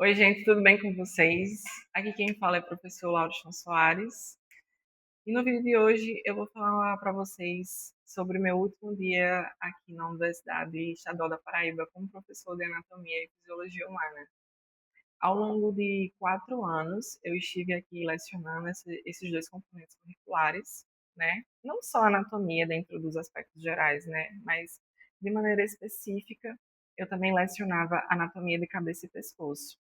Oi, gente, tudo bem com vocês? Aqui quem fala é o professor Laudson Soares. E no vídeo de hoje eu vou falar para vocês sobre o meu último dia aqui na Universidade Estadual da Paraíba como professor de Anatomia e Fisiologia Humana. Ao longo de 4 anos, eu estive aqui lecionando esses dois componentes curriculares, né? Não só anatomia dentro dos aspectos gerais, né? Mas de maneira específica, eu também lecionava anatomia de cabeça e pescoço.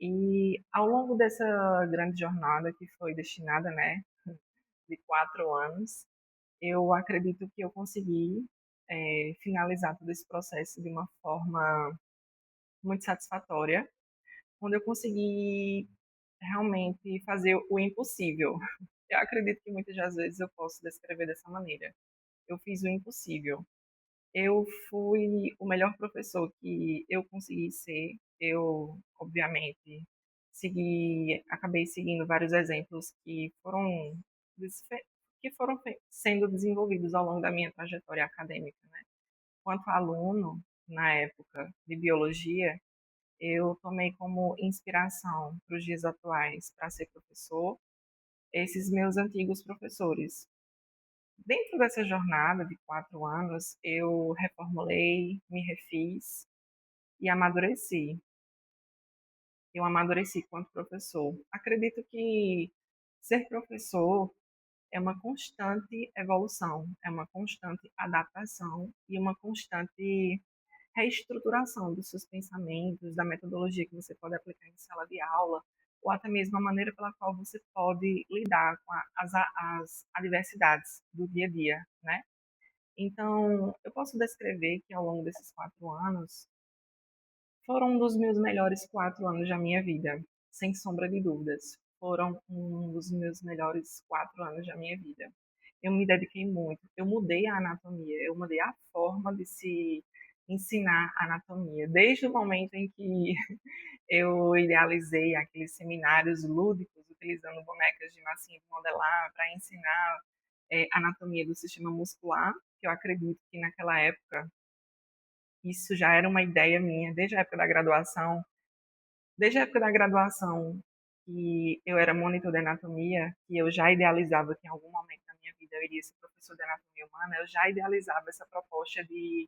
E ao longo dessa grande jornada que foi destinada, né, de 4 anos, eu acredito que eu consegui finalizar todo esse processo de uma forma muito satisfatória, onde eu consegui realmente fazer o impossível. Eu acredito que muitas das vezes eu posso descrever dessa maneira. Eu fiz o impossível. Eu fui o melhor professor que eu consegui ser. Eu, obviamente, acabei seguindo vários exemplos desfe- que foram sendo desenvolvidos ao longo da minha trajetória acadêmica, né? Quanto aluno, na época de biologia, eu tomei como inspiração para os dias atuais para ser professor esses meus antigos professores. Dentro dessa jornada de 4 anos, eu reformulei, me refiz e amadureci. Eu amadureci quanto professor. Acredito que ser professor é uma constante evolução, é uma constante adaptação e uma constante reestruturação dos seus pensamentos, da metodologia que você pode aplicar em sala de aula, ou até mesmo a maneira pela qual você pode lidar com as adversidades do dia a dia, né? Então, eu posso descrever que ao longo desses 4 anos foram um dos meus melhores 4 anos da minha vida, sem sombra de dúvidas. Foram um dos meus melhores 4 anos da minha vida. Eu me dediquei muito. Eu mudei a anatomia, eu mudei a forma de se ensinar anatomia. Desde o momento em que eu idealizei aqueles seminários lúdicos, utilizando bonecas de massinha de modelar para ensinar anatomia do sistema muscular, que eu acredito que naquela época isso já era uma ideia minha, desde a época da graduação que eu era monitor de anatomia, que eu já idealizava que em algum momento da minha vida eu iria ser professor de anatomia humana, eu já idealizava essa proposta de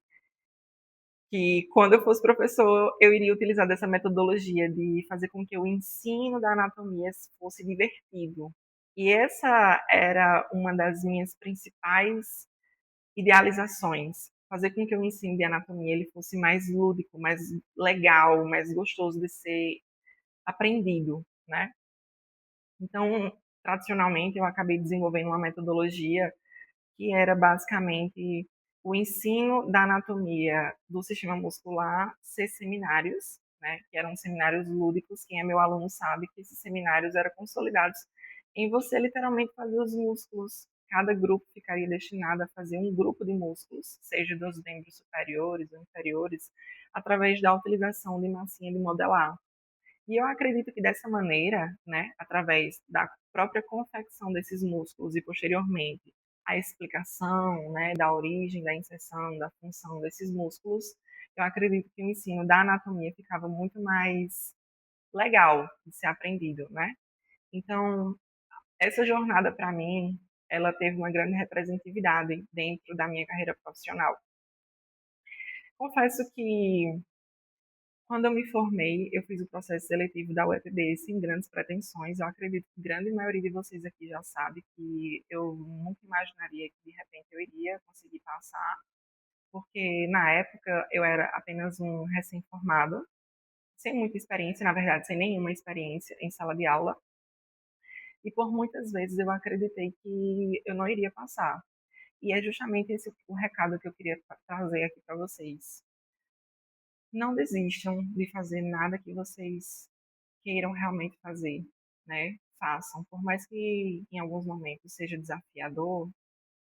que quando eu fosse professor eu iria utilizar dessa metodologia de fazer com que o ensino da anatomia fosse divertido. E essa era uma das minhas principais idealizações, fazer com que o ensino de anatomia ele fosse mais lúdico, mais legal, mais gostoso de ser aprendido, né? Então, tradicionalmente, eu acabei desenvolvendo uma metodologia que era basicamente o ensino da anatomia do sistema muscular, ser seminários, né? Que eram seminários lúdicos. Quem é meu aluno sabe que esses seminários eram consolidados em você literalmente fazer os músculos. Cada grupo ficaria destinado a fazer um grupo de músculos, seja dos membros superiores ou inferiores, através da utilização de massinha de modelar. E eu acredito que dessa maneira, né, através da própria confecção desses músculos e posteriormente a explicação, né, da origem, da inserção, da função desses músculos, eu acredito que o ensino da anatomia ficava muito mais legal de ser aprendido, né? Então, essa jornada para mim, ela teve uma grande representatividade dentro da minha carreira profissional. Confesso que quando eu me formei, eu fiz o processo seletivo da UFB sem grandes pretensões. Eu acredito que a grande maioria de vocês aqui já sabe que eu nunca imaginaria que de repente eu iria conseguir passar, porque na época eu era apenas um recém-formado, sem muita experiência, na verdade, sem nenhuma experiência em sala de aula, e por muitas vezes eu acreditei que eu não iria passar. E é justamente esse o recado que eu queria trazer aqui para vocês. Não desistam de fazer nada que vocês queiram realmente fazer, né? Façam. Por mais que em alguns momentos seja desafiador,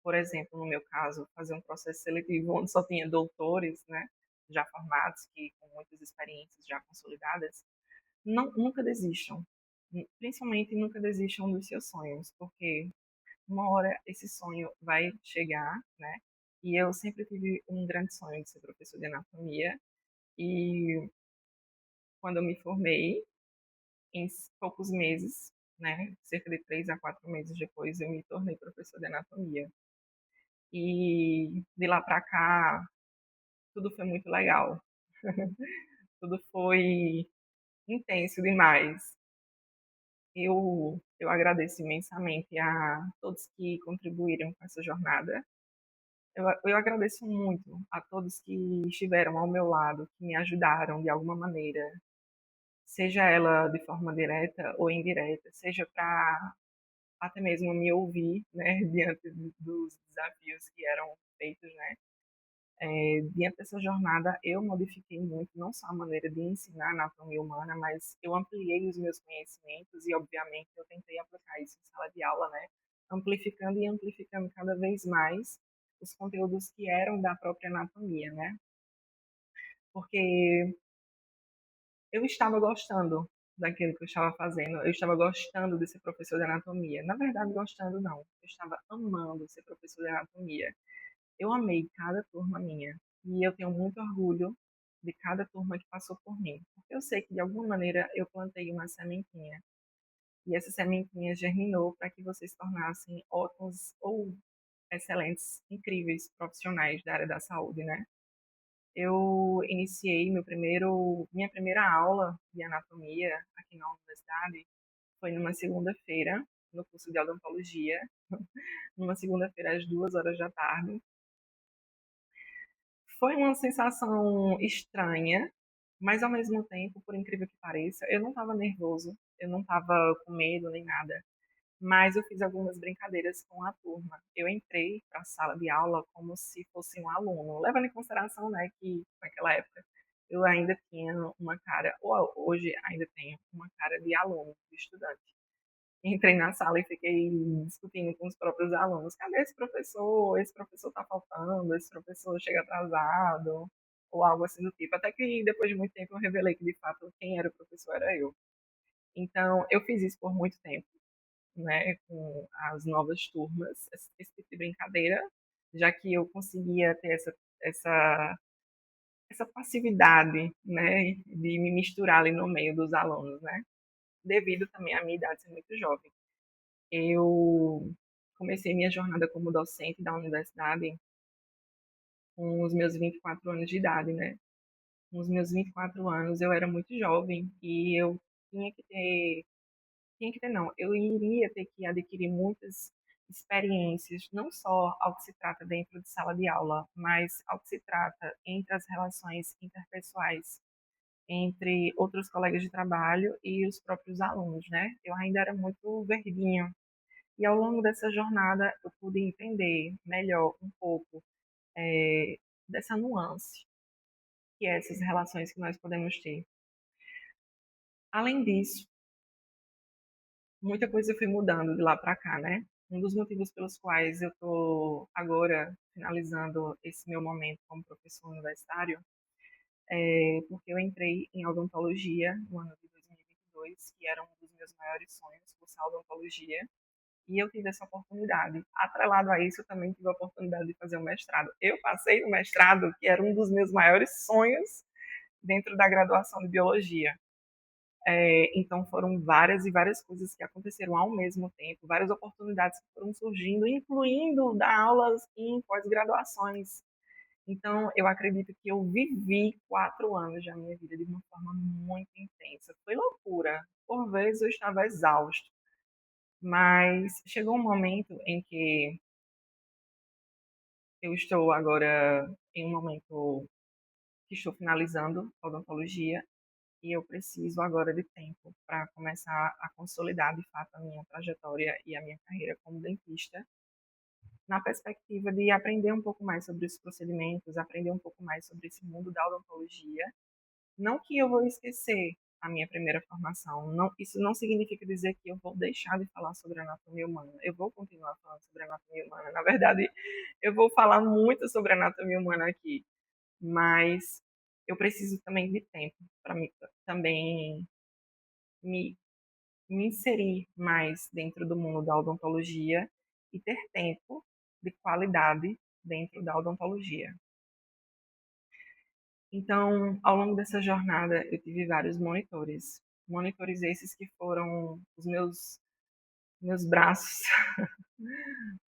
por exemplo, no meu caso, fazer um processo seletivo onde só tinha doutores, né? Já formados, que com muitas experiências já consolidadas, não, nunca desistam. Principalmente nunca desistam dos seus sonhos, porque uma hora esse sonho vai chegar, né? E eu sempre tive um grande sonho de ser professor de anatomia. E quando eu me formei, em poucos meses, né, cerca de 3 a 4 meses depois, eu me tornei professor de anatomia. E de lá para cá, tudo foi muito legal. Tudo foi intenso demais. Eu agradeço imensamente a todos que contribuíram com essa jornada. Eu agradeço muito a todos que estiveram ao meu lado, que me ajudaram de alguma maneira, seja ela de forma direta ou indireta, seja para até mesmo me ouvir, né, diante dos desafios que eram feitos, né. Diante dessa jornada, eu modifiquei muito, não só a maneira de ensinar anatomia humana, mas eu ampliei os meus conhecimentos e, obviamente, eu tentei aplicar isso em sala de aula, né? Amplificando e amplificando cada vez mais os conteúdos que eram da própria anatomia, né? Porque eu estava gostando daquilo que eu estava fazendo, eu estava gostando de ser professor de anatomia. Na verdade, gostando não, eu estava amando ser professor de anatomia. Eu amei cada turma minha e eu tenho muito orgulho de cada turma que passou por mim, porque eu sei que de alguma maneira eu plantei uma sementinha e essa sementinha germinou para que vocês se tornassem ótimos ou excelentes, incríveis profissionais da área da saúde, né? Eu iniciei minha primeira aula de anatomia aqui na universidade foi numa segunda-feira, no curso de odontologia, numa segunda-feira às 2 horas da tarde. Foi uma sensação estranha, mas ao mesmo tempo, por incrível que pareça, eu não estava nervoso, eu não estava com medo nem nada, mas eu fiz algumas brincadeiras com a turma. Eu entrei para a sala de aula como se fosse um aluno, levando em consideração, né, que naquela época eu ainda tinha uma cara, ou hoje ainda tenho uma cara de aluno, de estudante. Entrei na sala e fiquei discutindo com os próprios alunos. Cadê esse professor? Esse professor está faltando, esse professor chega atrasado, ou algo assim do tipo. Até que depois de muito tempo eu revelei que de fato quem era o professor era eu. Então eu fiz isso por muito tempo, né, com as novas turmas, esse tipo de brincadeira, já que eu conseguia ter essa, essa passividade, né, de me misturar ali no meio dos alunos, né, devido também à minha idade ser muito jovem. Eu comecei minha jornada como docente da universidade com os meus 24 anos de idade, né. Com os meus 24 anos eu era muito jovem e eu tinha que ter não, eu iria ter que adquirir muitas experiências, não só ao que se trata dentro de sala de aula, mas ao que se trata entre as relações interpessoais, entre outros colegas de trabalho e os próprios alunos, né. Eu ainda era muito verdinha. E ao longo dessa jornada eu pude entender melhor um pouco dessa nuance que é essas relações que nós podemos ter. Além disso, muita coisa foi mudando de lá para cá, né? Um dos motivos pelos quais eu estou agora finalizando esse meu momento como professor universitário é porque eu entrei em odontologia no ano de 2022, que era um dos meus maiores sonhos, cursar odontologia. E eu tive essa oportunidade. Atrelado a isso, eu também tive a oportunidade de fazer um mestrado. Eu passei no mestrado, que era um dos meus maiores sonhos dentro da graduação de biologia. Então foram várias e várias coisas que aconteceram ao mesmo tempo, várias oportunidades que foram surgindo, incluindo dar aulas em pós-graduações. Então eu acredito que eu vivi 4 anos da minha vida de uma forma muito intensa. Foi loucura. Por vezes eu estava exausto, mas chegou um momento em que eu estou agora em um momento que estou finalizando a odontologia e eu preciso agora de tempo para começar a consolidar de fato a minha trajetória e a minha carreira como dentista, na perspectiva de aprender um pouco mais sobre os procedimentos, aprender um pouco mais sobre esse mundo da odontologia. Não que eu vou esquecer a minha primeira formação, não, isso não significa dizer que eu vou deixar de falar sobre anatomia humana. Eu vou continuar falando sobre anatomia humana. Na verdade, eu vou falar muito sobre anatomia humana aqui, mas eu preciso também de tempo para também me, me inserir mais dentro do mundo da odontologia e ter tempo de qualidade dentro da odontologia. Então, ao longo dessa jornada, eu tive vários monitores. monitores esses que foram os meus braços,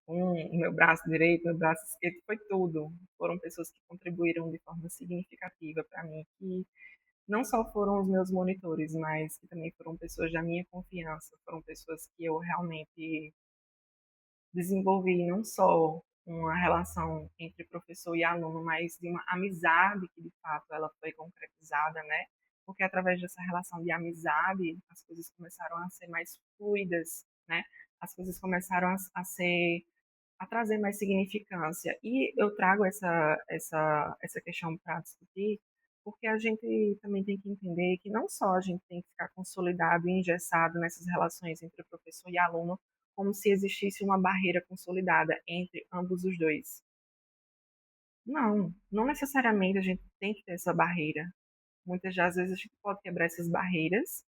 o meu braço direito, meu braço esquerdo, foi tudo. Foram pessoas que contribuíram de forma significativa para mim, que não só foram os meus monitores, mas que também foram pessoas da minha confiança, foram pessoas que eu realmente desenvolvi não só uma relação entre professor e aluno, mas de uma amizade que de fato ela foi concretizada, né? Porque através dessa relação de amizade as coisas começaram a ser mais fluidas, né? As coisas começaram a trazer mais significância. E eu trago essa questão para discutir, porque a gente também tem que entender que não só a gente tem que ficar consolidado e engessado nessas relações entre professor e aluno, como se existisse uma barreira consolidada entre ambos os dois. Não, não necessariamente a gente tem que ter essa barreira. Muitas das vezes a gente pode quebrar essas barreiras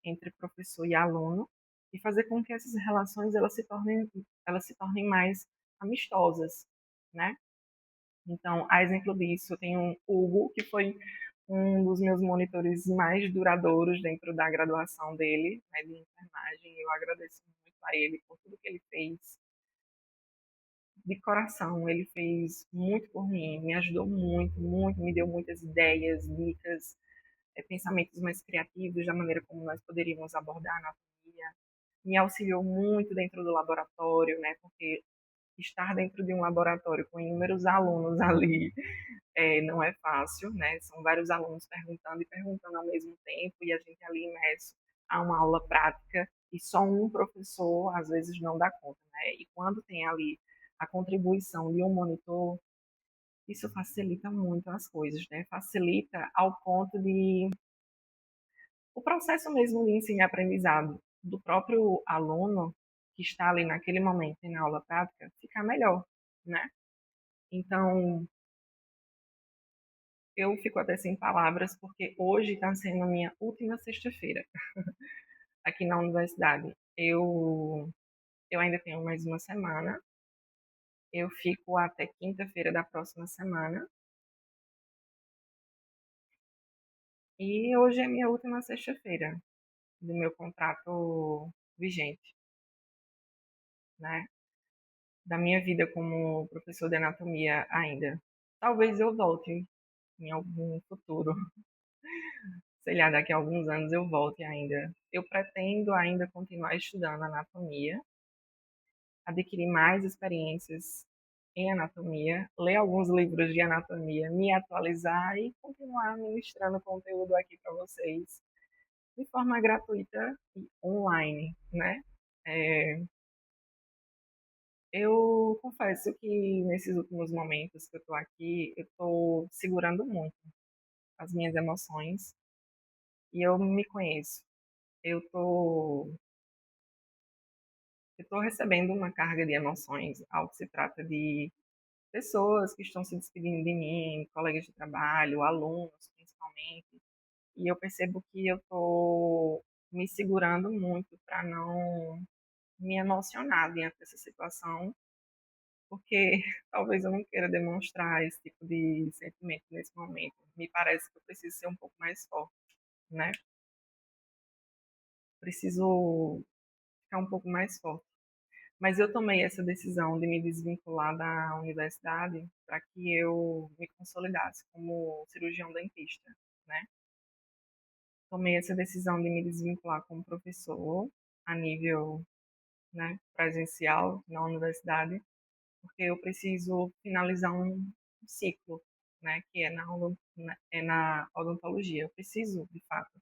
entre professor e aluno e fazer com que essas relações elas se tornem mais amistosas, né? Então, a exemplo disso, eu tenho o Hugo, que foi um dos meus monitores mais duradouros dentro da graduação dele, né, de enfermagem. Eu agradeço muito a ele por tudo que ele fez de coração. Ele fez muito por mim, me ajudou muito, muito, me deu muitas ideias, dicas, pensamentos mais criativos da maneira como nós poderíamos abordar a anatomia. Me auxiliou muito dentro do laboratório, né? Porque estar dentro de um laboratório com inúmeros alunos ali não é fácil, né? São vários alunos perguntando e perguntando ao mesmo tempo e a gente ali imerso a uma aula prática e só um professor às vezes não dá conta, né? E quando tem ali a contribuição de um monitor, isso facilita muito as coisas, né? Facilita ao ponto de o processo mesmo de ensino e aprendizado do próprio aluno que está ali naquele momento na aula prática ficar melhor, né? Então, eu fico até sem palavras porque hoje está sendo a minha última sexta-feira aqui na universidade. Eu ainda tenho mais uma semana. Eu fico até quinta-feira da próxima semana. E hoje é minha última sexta-feira do meu contrato vigente, né? Da minha vida como professor de anatomia ainda. Talvez eu volte em algum futuro, sei lá, daqui a alguns anos eu volte ainda. Eu pretendo ainda continuar estudando anatomia, adquirir mais experiências em anatomia, ler alguns livros de anatomia, me atualizar e continuar ministrando conteúdo aqui para vocês de forma gratuita e online, né? É, eu confesso que nesses últimos momentos que eu estou aqui, eu estou segurando muito as minhas emoções e eu me conheço. Eu tô, eu tô recebendo uma carga de emoções ao que se trata de pessoas que estão se despedindo de mim, colegas de trabalho, alunos principalmente. E eu percebo que eu tô me segurando muito para não me emocionar diante dessa situação, porque talvez eu não queira demonstrar esse tipo de sentimento nesse momento. Me parece que eu preciso ser um pouco mais forte, né? Preciso ficar um pouco mais forte. Mas eu tomei essa decisão de me desvincular da universidade para que eu me consolidasse como cirurgião dentista, né? Tomei essa decisão de me desvincular como professor a nível, né, presencial na universidade, porque eu preciso finalizar um ciclo, né, que é na odontologia. Eu preciso, de fato,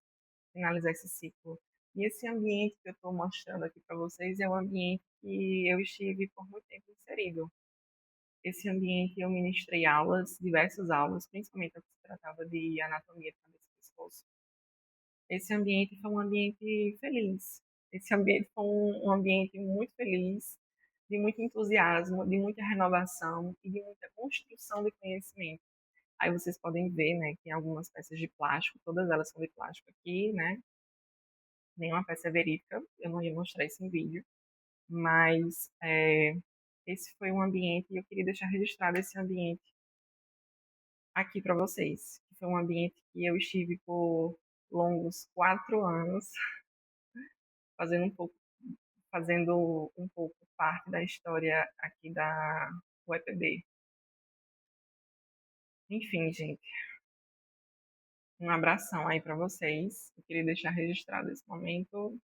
finalizar esse ciclo. E esse ambiente que eu estou mostrando aqui para vocês é um ambiente que eu estive por muito tempo inserido. Esse ambiente eu ministrei aulas, diversas aulas, principalmente quando se tratava de anatomia de cabeça e pescoço. Esse ambiente foi um ambiente feliz. Esse ambiente foi um ambiente muito feliz, de muito entusiasmo, de muita renovação e de muita construção de conhecimento. Aí vocês podem ver, né, que tem algumas peças de plástico, todas elas são de plástico aqui, né? Nenhuma peça é verídica, eu não ia mostrar isso em vídeo, mas esse foi um ambiente e eu queria deixar registrado esse ambiente aqui para vocês. Foi um ambiente que eu estive por longos 4 anos, fazendo um pouco parte da história aqui da UEPB. Enfim, gente, um abração aí para vocês. Eu queria deixar registrado esse momento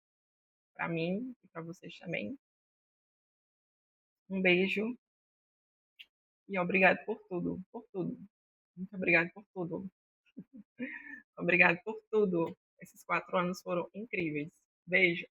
para mim e para vocês também. Um beijo e obrigado por tudo, por tudo. Muito obrigado por tudo. Obrigado por tudo. Esses 4 anos foram incríveis. Beijo.